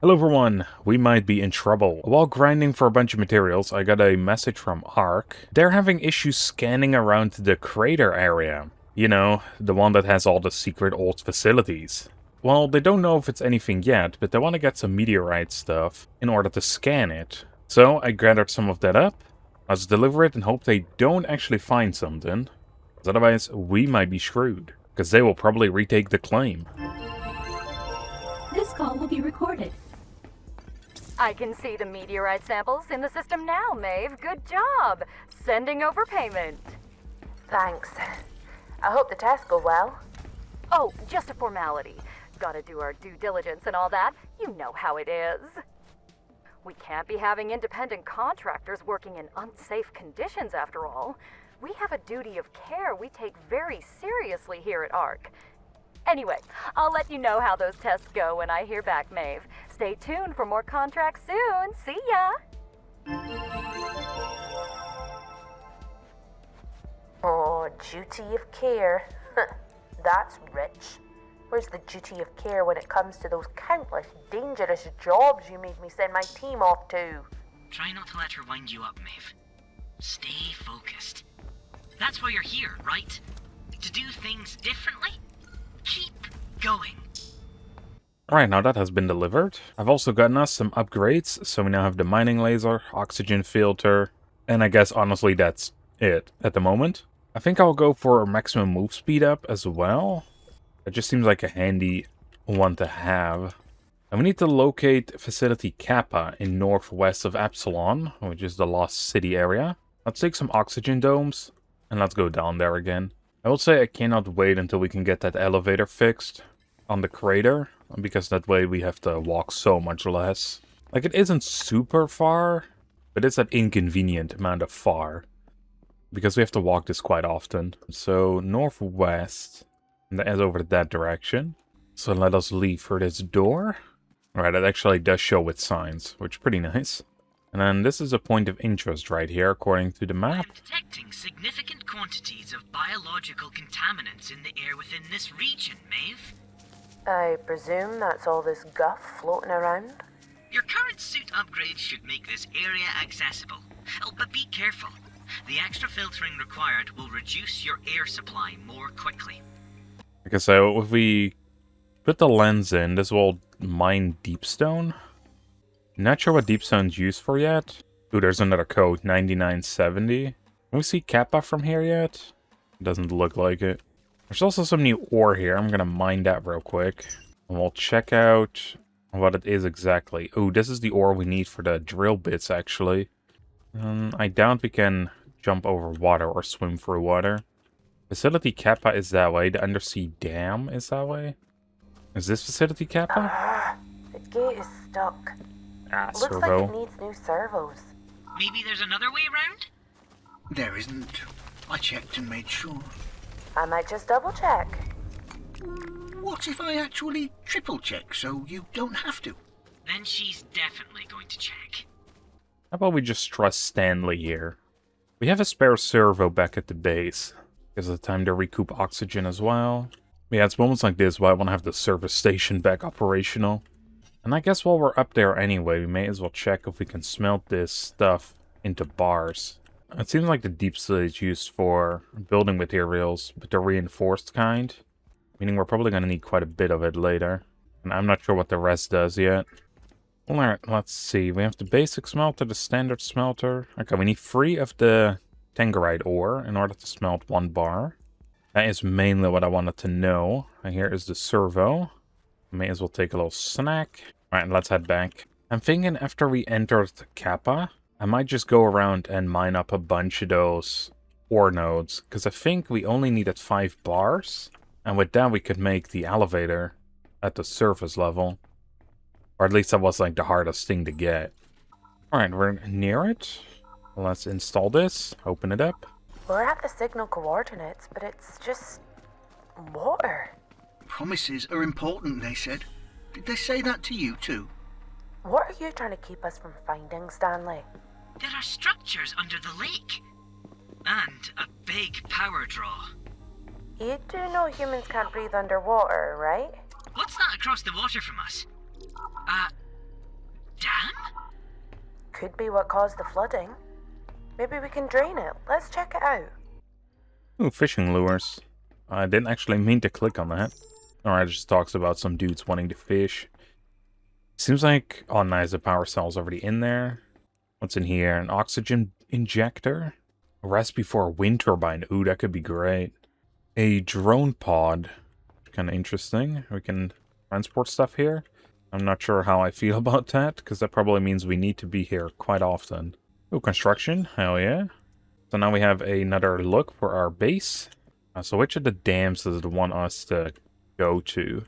Hello everyone, we might be in trouble. While grinding for a bunch of materials, I got a message from Ark. They're having issues scanning around the crater area. You know, the one that has all the secret old facilities. Well, they don't know if it's anything yet, but they want to get some meteorite stuff in order to scan it. So I gathered some of that up. Let's deliver it and hope they don't actually find something. Because otherwise, we might be screwed. Because they will probably retake the claim. This call will be recorded. I can see the meteorite samples in the system now, Maeve. Good job. Sending over payment. Thanks. I hope the tests go well. Oh, just a formality. Gotta do our due diligence and all that. You know how it is. We can't be having independent contractors working in unsafe conditions after all. We have a duty of care we take very seriously here at ARC. Anyway, I'll let you know how those tests go when I hear back, Maeve. Stay tuned for more contracts soon. See ya! Oh, duty of care. That's rich. Where's the duty of care when it comes to those countless dangerous jobs you made me send my team off to? Try not to let her wind you up, Maeve. Stay focused. That's why you're here, right? To do things differently? Keep going. Alright, now that has been delivered. I've also gotten us some upgrades, so we now have the mining laser, oxygen filter, and I guess honestly that's it at the moment. I think I'll go for a maximum move speed up as well. It just seems like a handy one to have. And we need to locate Facility Kappa in northwest of Epsilon, which is the lost city area. Let's take some oxygen domes, and let's go down there again. I will say I cannot wait until we can get that elevator fixed on the crater, because that way we have to walk so much less. Like, it isn't super far, but it's an inconvenient amount of far, because we have to walk this quite often. So, northwest, and that is over that direction. So let us leave for this door. Alright, it actually does show with signs, which is pretty nice. And then this is a point of interest right here, according to the I map. am detecting significant quantities of biological contaminants in the air within this region, Maeve. I presume that's all this guff floating around? Your current suit upgrades should make this area accessible. Oh, but be careful. The extra filtering required will reduce your air supply more quickly. Okay, so if we put the lens in, this will mine deepstone. Not sure what deepstone's used for yet. Ooh, there's another code, 9970. Can we see Kappa from here yet? Doesn't look like it. There's also some new ore here. I'm gonna mine that real quick. And we'll check out what it is exactly. Ooh, this is the ore we need for the drill bits, actually. I doubt we can jump over water or swim through water. Facility Kappa is that way. The undersea dam is that way. Is this Facility Kappa? The gate is stuck. Ah, Looks like servo. it needs new servos. Maybe there's another way around? There isn't. I checked and made sure. I might just double check. What if I actually triple check so you don't have to? Then she's definitely going to check. How about we just trust Stanley here? We have a spare servo back at the base. Gives us time to recoup oxygen as well. Yeah, it's moments like this why I want to have the service station back operational. And I guess while we're up there anyway, we may as well check if we can smelt this stuff into bars. It seems like the deep slate is used for building materials, but the reinforced kind. Meaning we're probably going to need quite a bit of it later. And I'm not sure what the rest does yet. Alright, let's see. We have the basic smelter, the standard smelter. Okay, we need 3 of the tangerite ore in order to smelt 1 bar. That is mainly what I wanted to know. And here is the servo. May as well take a little snack. Alright, let's head back. I'm thinking after we entered Kappa, I might just go around and mine up a bunch of those ore nodes. Because I think we only needed 5 bars. And with that we could make the elevator at the surface level. Or at least that was like the hardest thing to get. Alright, we're near it. Let's install this. Open it up. We're at the signal coordinates, but it's just water. Promises are important, they said. Did they say that to you too? What are you trying to keep us from finding, Stanley? There are structures under the lake. And a big power draw. You do know humans can't breathe underwater, right? What's that across the water from us? could be what caused the flooding. Maybe we can drain it. Let's check it out. Ooh, fishing lures. I didn't actually mean to click on that. Alright, it just talks about some dudes wanting to fish. Seems like... Oh, nice, the power cell's already in there. What's in here? An oxygen injector? A recipe for a wind turbine. Ooh, that could be great. A drone pod. Kind of interesting. We can transport stuff here. I'm not sure how I feel about that, because that probably means we need to be here quite often. Ooh, construction. Hell yeah. So now we have another look for our base. So which of the dams does it want us to go to?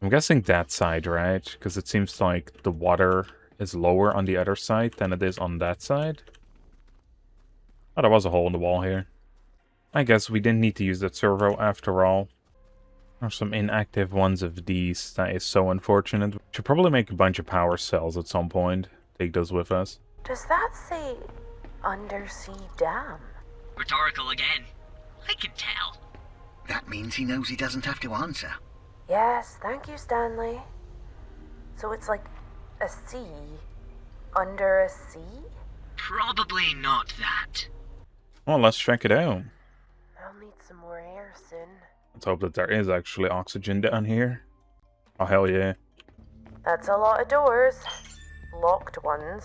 I'm guessing that side, right? Because it seems like the water is lower on the other side than it is on that side. Oh, there was a hole in the wall here. I guess we didn't need to use that servo after all. There's some inactive ones of these. That is so unfortunate. Should probably make a bunch of power cells at some point. Take those with us. Does that say undersea dam? Rhetorical again. I can tell. That means he knows he doesn't have to answer. Yes, thank you, Stanley. So it's like a sea under a sea? Probably not that. Well, let's check it out. I'll need some more air soon. Let's hope that there is actually oxygen down here. Oh, hell yeah. That's a lot of doors. Locked ones.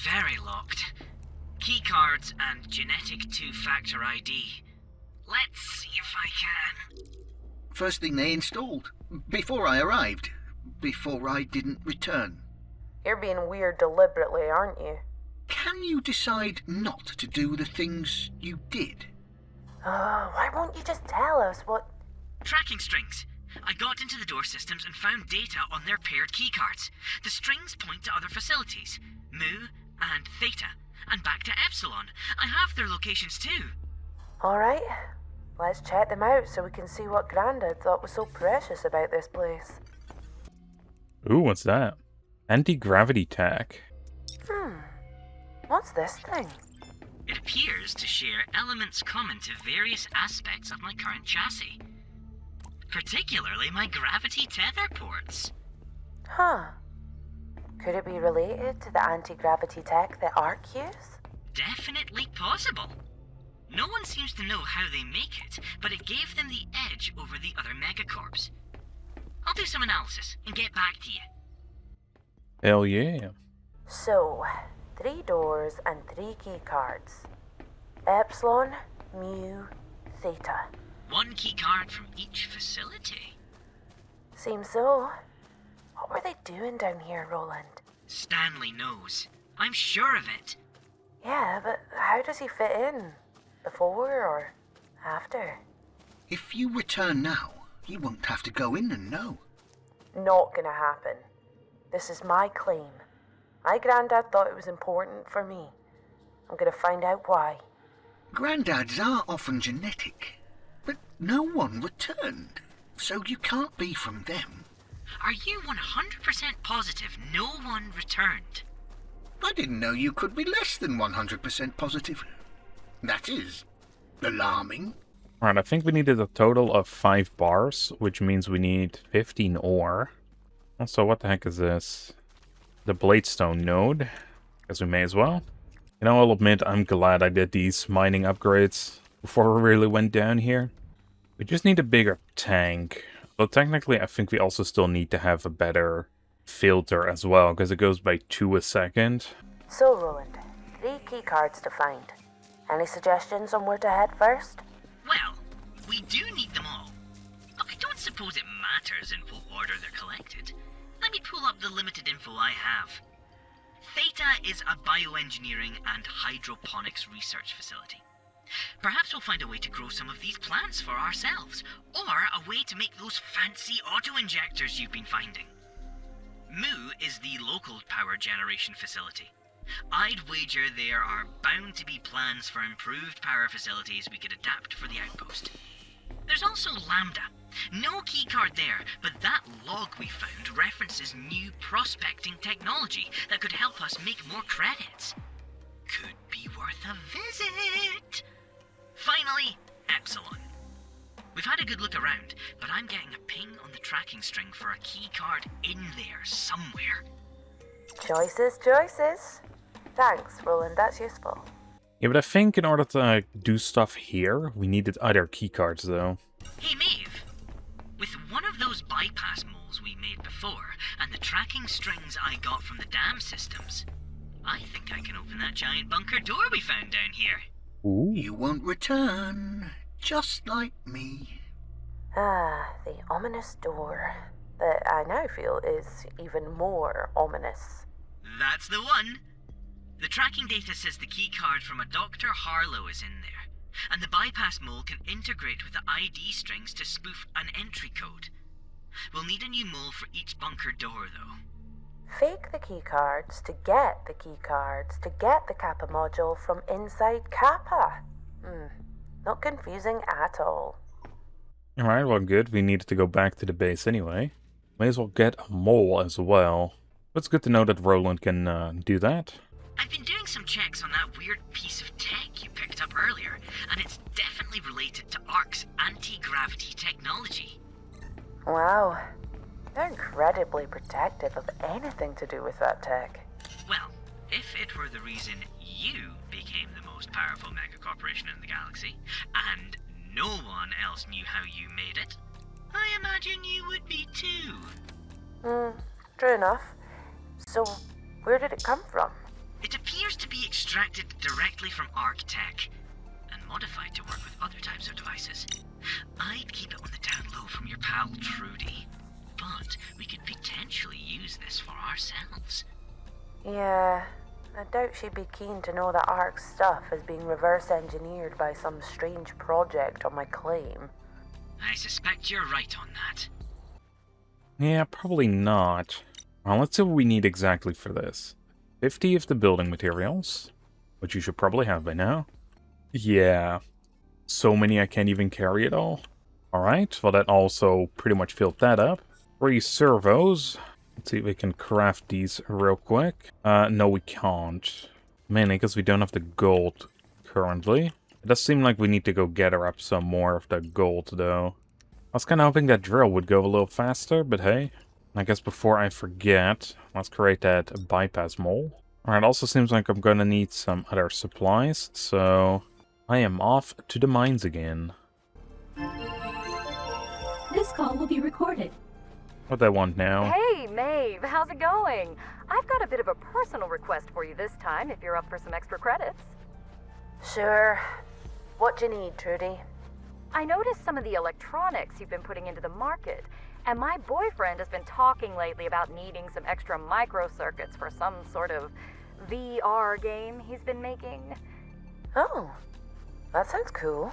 Very locked. Keycards and genetic two-factor ID. Let's see if I can. First thing they installed. Before I arrived. Before I didn't return. You're being weird deliberately, aren't you? Can you decide not to do the things you did? Why won't you just tell us what... Tracking strings. I got into the door systems and found data on their paired keycards. The strings point to other facilities. Mu and Theta. And back to Epsilon. I have their locations too. Alright, let's check them out so we can see what Grandad thought was so precious about this place. Ooh, what's that? Anti-gravity tack. What's this thing? It appears to share elements common to various aspects of my current chassis. Particularly my gravity tether ports. Huh. Could it be related to the anti-gravity tech that ARC use? Definitely possible. No one seems to know how they make it, but it gave them the edge over the other megacorps. I'll do some analysis and get back to you. Hell yeah. So, 3 doors and 3 key cards. Epsilon, Mu, Theta. 1 keycard from each facility. Seems so. What were they doing down here, Roland? Stanley knows. I'm sure of it. Yeah, but how does he fit in? Before or after? If you return now, you won't have to go in and know. Not gonna happen. This is my claim. My granddad thought it was important for me. I'm gonna find out why. Granddads are often genetic, but no one returned, so you can't be from them. Are you 100% positive no one returned? I didn't know you could be less than 100% positive. That is alarming. Alright, I think we needed a total of 5 bars, which means we need 15 ore. Also, what the heck is this? The Bladestone node. Guess we may as well. You know, I'll admit, I'm glad I did these mining upgrades before we really went down here. We just need a bigger tank. But technically, I think we also still need to have a better filter as well, because it goes by 2 a second. So, Roland, 3 key cards to find. Any suggestions on where to head first? Well, we do need them all. But I don't suppose it matters in what order they're collected. Let me pull up the limited info I have. Theta is a bioengineering and hydroponics research facility. Perhaps we'll find a way to grow some of these plants for ourselves, or a way to make those fancy auto-injectors you've been finding. Mu is the local power generation facility. I'd wager there are bound to be plans for improved power facilities we could adapt for the outpost. There's also Lambda. No keycard there, but that log we found references new prospecting technology that could help us make more credits. Could be worth a visit. Finally, Epsilon. We've had a good look around, but I'm getting a ping on the tracking string for a keycard in there somewhere. Choices, choices. Thanks, Roland, that's useful. Yeah, but I think in order to do stuff here, we needed other keycards, though. Hey, Maeve. With one of those bypass moles we made before, and the tracking strings I got from the dam systems, I think I can open that giant bunker door we found down here. Ooh. You won't return, just like me. Ah, the ominous door. That I now feel is even more ominous. That's the one. The tracking data says the keycard from a Dr. Harlow is in there, and the bypass mole can integrate with the ID strings to spoof an entry code. We'll need a new mole for each bunker door, though. Fake the keycards to get the keycards to get the Kappa module from inside Kappa. Not confusing at all. Alright, well good. We needed to go back to the base anyway. May as well get a mole as well. But it's good to know that Roland can do that. I've been doing some checks on that weird piece of tech you picked up earlier, and it's definitely related to ARC's anti-gravity technology. Wow. They're incredibly protective of anything to do with that tech. Well, if it were the reason you became the most powerful megacorporation in the galaxy, and no one else knew how you made it, I imagine you would be too. True enough. So, where did it come from? It appears to be extracted directly from ARC tech, and modified to work with other types of devices. I'd keep it on the down low from your pal Trudy, but we could potentially use this for ourselves. Yeah, I doubt she'd be keen to know that ARC stuff is being reverse engineered by some strange project on my claim. I suspect you're right on that. Yeah, probably not. Well, let's see what we need exactly for this. 50 of the building materials, which you should probably have by now. Yeah, so many I can't even carry it all. Alright, well that also pretty much filled that up. 3 servos. Let's see if we can craft these real quick. No we can't. Mainly because we don't have the gold currently. It does seem like we need to go gather up some more of the gold though. I was kind of hoping that drill would go a little faster, but hey. I guess before I forget, let's create that bypass mole. Alright, also seems like I'm gonna need some other supplies, so I am off to the mines again. This call will be recorded. What do I want now? Hey, Maeve, how's it going? I've got a bit of a personal request for you this time, if you're up for some extra credits. Sure. What do you need, Trudy? I noticed some of the electronics you've been putting into the market, and my boyfriend has been talking lately about needing some extra microcircuits for some sort of VR game he's been making. Oh, that sounds cool.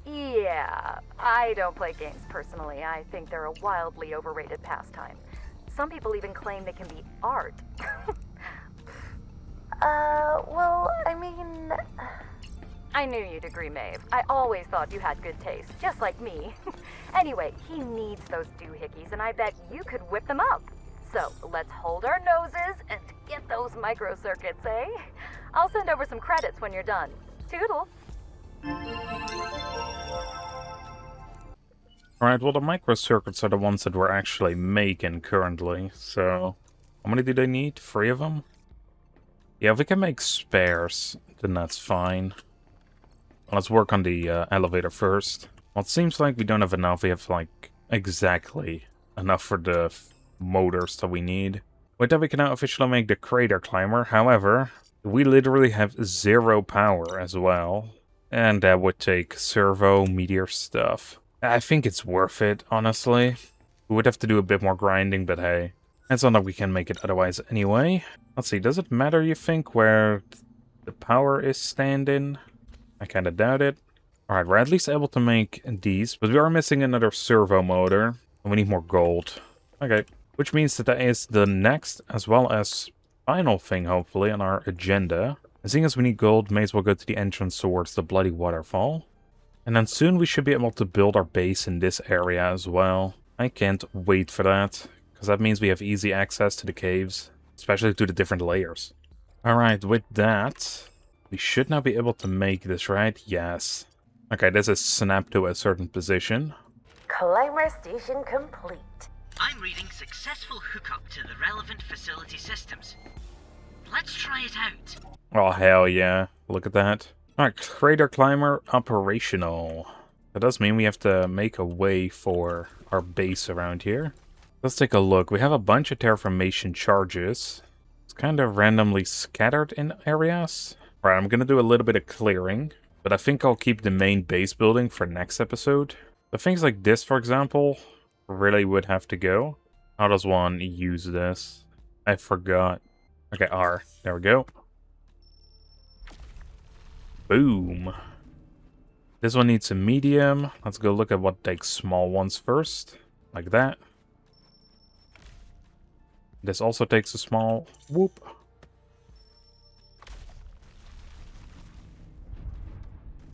Yeah, I don't play games personally. I think they're a wildly overrated pastime. Some people even claim they can be art. Well, I mean... I knew you'd agree, Maeve. I always thought you had good taste, just like me. Anyway, he needs those doohickeys, and I bet you could whip them up. So, let's hold our noses and get those microcircuits, eh? I'll send over some credits when you're done. Toodles! Alright, well the microcircuits are the ones that we're actually making currently, so... How many do they need? 3 of them? Yeah, if we can make spares, then that's fine. Let's work on the elevator first. Well, it seems like we don't have enough. We have, like, exactly enough for the motors that we need. With that, we can now officially make the crater climber. However, we literally have 0 power as well. And that would take servo meteor stuff. I think it's worth it, honestly. We would have to do a bit more grinding, but hey. It's not that we can make it otherwise anyway. Let's see, does it matter, you think, where the power is standing? I kinda doubt it. Alright, we're at least able to make these, but we are missing another servo motor, and we need more gold. Okay, which means that is the next, as well as final thing, hopefully, on our agenda. And seeing as we need gold, may as well go to the entrance towards the Bloody Waterfall. And then soon we should be able to build our base in this area as well. I can't wait for that, because that means we have easy access to the caves, especially to the different layers. Alright, with that... we should now be able to make this, right? Yes. Okay, this is snapped to a certain position. Climber station complete. I'm reading successful hookup to the relevant facility systems. Let's try it out. Oh, hell yeah. Look at that. Alright, crater climber operational. That does mean we have to make a way for our base around here. Let's take a look. We have a bunch of terraformation charges. It's kind of randomly scattered in areas. Alright, I'm gonna do a little bit of clearing, but I think I'll keep the main base building for next episode. But things like this, for example, really would have to go. How does one use this? I forgot. Okay, R. There we go. Boom. This one needs a medium. Let's go look at what takes small ones first. Like that. This also takes a small. Whoop.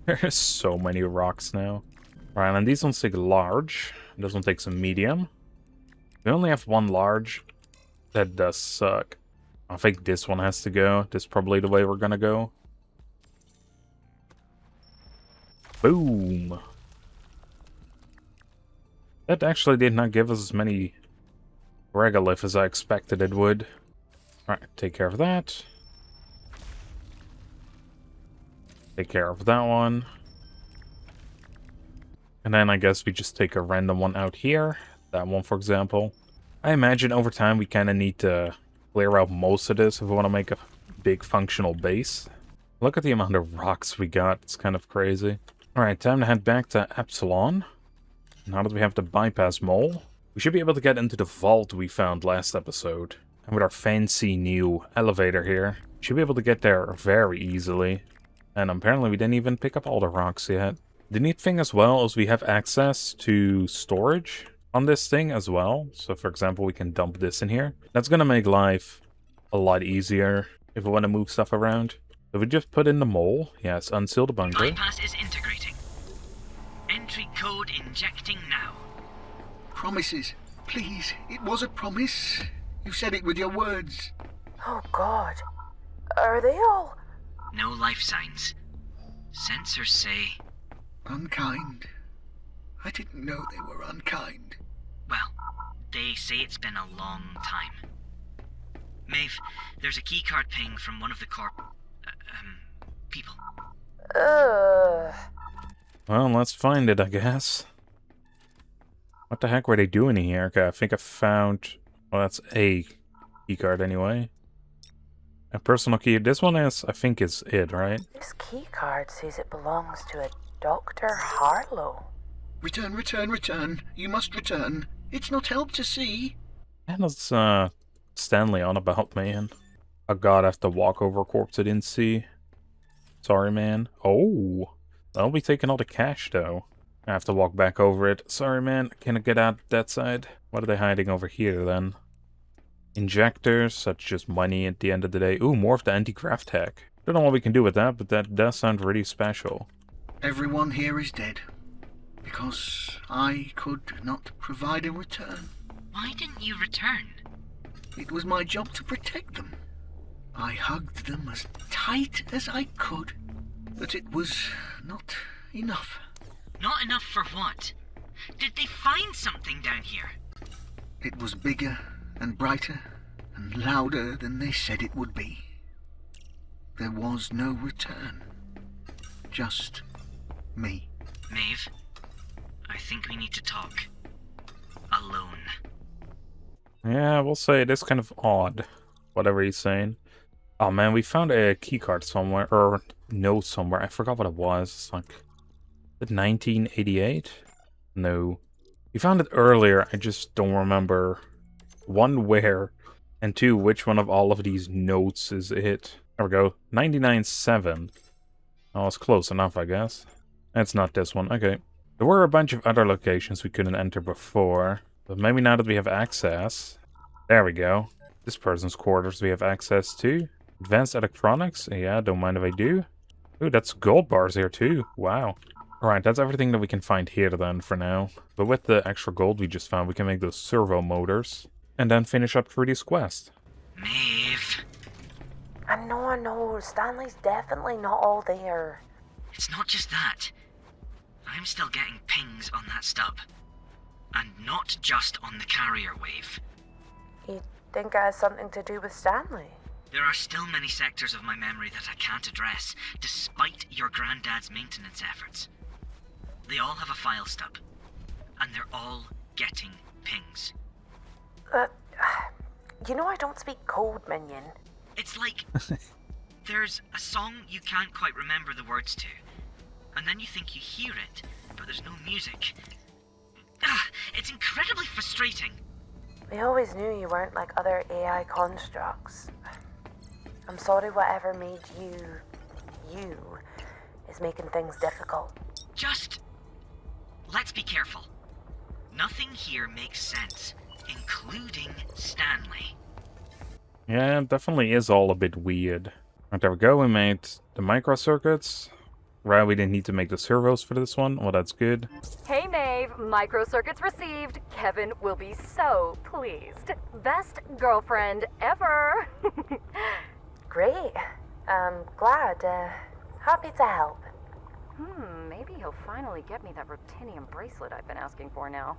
There's so many rocks now. Right, and these ones take large. This one takes a medium. We only have one large. That does suck. I think this one has to go. This is probably the way we're gonna go. Boom. That actually did not give us as many regolith as I expected it would. Alright, take care of that. Take care of that one. And then I guess we just take a random one out here. That one, for example. I imagine over time we kind of need to clear out most of this if we want to make a big functional base. Look at the amount of rocks we got. It's kind of crazy. Alright, time to head back to Epsilon. Now that we have the bypass mole, we should be able to get into the vault we found last episode. And with our fancy new elevator here, we should be able to get there very easily. And apparently we didn't even pick up all the rocks yet. The neat thing as well is we have access to storage on this thing as well. So for example, we can dump this in here. That's going to make life a lot easier if we want to move stuff around. So we just put in the mole. Yes, unseal the bunker. Bypass is integrating. Entry code injecting now. Promises. Please, it was a promise. You said it with your words. Oh God. Are they all? No life signs. Sensors say... Unkind. I didn't know they were unkind. Well, they say it's been a long time. Maeve, there's a keycard ping from one of the people. Well, let's find it, I guess. What the heck were they doing here? Okay, I think I found... Well, that's a keycard anyway. A personal key. This one is, I think, is it, right? This key card says it belongs to a Dr. Harlow. Return, return, return. You must return. It's not help to see. And that's Stanley on about, man. Oh god, I have to walk over a corpse I didn't see. Sorry, man. Oh, that'll be taking all the cash, though. I have to walk back over it. Sorry, man. Can I get out that side? What are they hiding over here, then? Injectors, that's just money at the end of the day. Ooh, more of the anti-graft tech. Don't know what we can do with that, but that does sound really special. Everyone here is dead. Because I could not provide a return. Why didn't you return? It was my job to protect them. I hugged them as tight as I could. But it was not enough. Not enough for what? Did they find something down here? It was bigger and brighter and louder than they said it would be. There was no return. Just me. Maeve, I think we need to talk. Alone. Yeah, we'll say it is kind of odd. Whatever he's saying. Oh man, we found a keycard somewhere, or note somewhere. I forgot what it was. It's like... Is it 1988? No. We found it earlier, I just don't remember. One, where, and two, which one of all of these notes is it. There we go. 99.7. Oh, it's close enough, I guess. It's not this one. Okay. There were a bunch of other locations we couldn't enter before. But maybe now that we have access... There we go. This person's quarters we have access to. Advanced electronics? Yeah, don't mind if I do. Ooh, that's gold bars here too. Wow. Alright, that's everything that we can find here then for now. But with the extra gold we just found, we can make those servo motors. And then finish up Trudy's quest. Maeve. I know. Stanley's definitely not all there. It's not just that. I'm still getting pings on that stub. And not just on the carrier wave. You think it has something to do with Stanley? There are still many sectors of my memory that I can't address, despite your granddad's maintenance efforts. They all have a file stub, and they're all getting pings. You know I don't speak code, Minion. It's like there's a song you can't quite remember the words to, and then you think you hear it, but there's no music. It's incredibly frustrating. We always knew you weren't like other AI constructs. I'm sorry whatever made you is making things difficult. Just let's be careful. Nothing here makes sense, including Stanley. Yeah, it definitely is all a bit weird. Right, there we go. We made the microcircuits. Right, we didn't need to make the servos for this one. Well, that's good. Hey Maeve, microcircuits received. Kevin will be so pleased. Best girlfriend ever. Great. Glad. Happy to help. Maybe he'll finally get me that ruthenium bracelet I've been asking for now.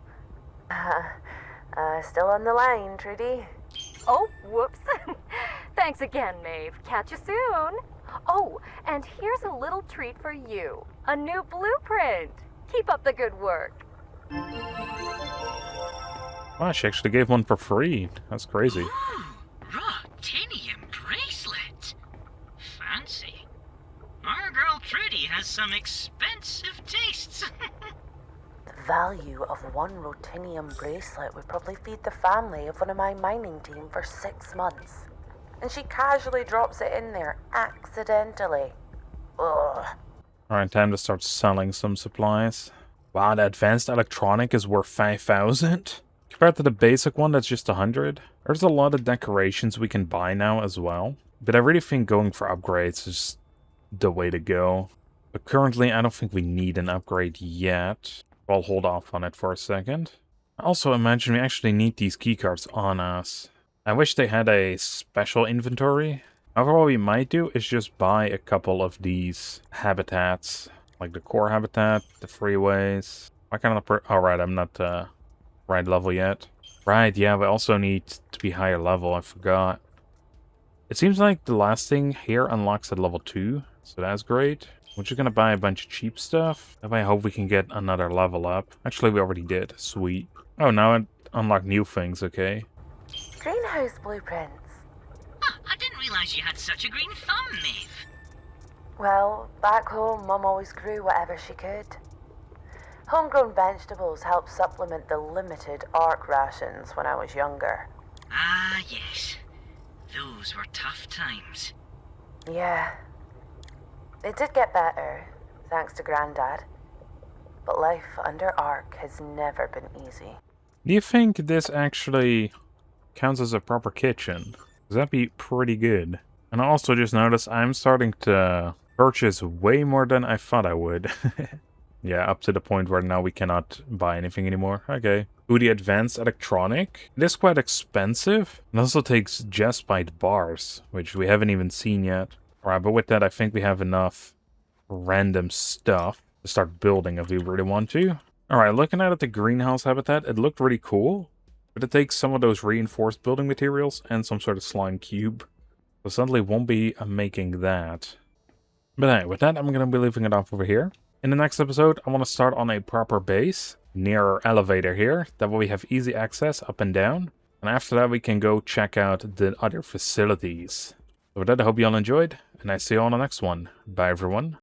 Still on the line, Trudy. Oh, whoops. Thanks again, Maeve. Catch you soon. Oh, and here's a little treat for you. A new blueprint. Keep up the good work. Wow, she actually gave one for free. That's crazy. Ooh, ruthenium bracelet. Fancy. Our girl Trudy has some expensive tastes. The value of one ruthenium bracelet would probably feed the family of one of my mining team for 6 months. And she casually drops it in there, accidentally. Ugh. Alright, time to start selling some supplies. Wow, the advanced electronic is worth 5,000? Compared to the basic one, that's just 100. There's a lot of decorations we can buy now as well. But I really think going for upgrades is the way to go. But currently, I don't think we need an upgrade yet. I'll hold off on it for a second. I also imagine we actually need these keycards on us. I wish they had a special inventory. However, what we might do is just buy a couple of these habitats. Like the core habitat, the freeways. Why can't I... Alright, I'm not right level yet. Right, yeah, we also need to be higher level, I forgot. It seems like the last thing here unlocks at level 2. So that's great. We're just gonna buy a bunch of cheap stuff. That way I hope we can get another level up. Actually, we already did. Sweet. Oh, now it unlocked new things, okay. Greenhouse blueprints. I didn't realize you had such a green thumb, Maeve. Well, back home, Mum always grew whatever she could. Homegrown vegetables helped supplement the limited ARC rations when I was younger. Ah, yes. Those were tough times. Yeah. It did get better, thanks to Grandad. But life under ARC has never been easy. Do you think this actually counts as a proper kitchen? Because that'd be pretty good. And I also just noticed I'm starting to purchase way more than I thought I would. Yeah, up to the point where now we cannot buy anything anymore. Okay. Ooh, the advanced electronic. It is quite expensive. It also takes Jaspite bars, which we haven't even seen yet. Alright, but with that, I think we have enough random stuff to start building if we really want to. Alright, looking at the greenhouse habitat, it looked really cool. But it takes some of those reinforced building materials and some sort of slime cube. So suddenly won't be making that. But anyway, with that, I'm going to be leaving it off over here. In the next episode, I want to start on a proper base near our elevator here. That way we have easy access up and down. And after that, we can go check out the other facilities. So with that, I hope you all enjoyed. And I see you all on the next one. Bye, everyone.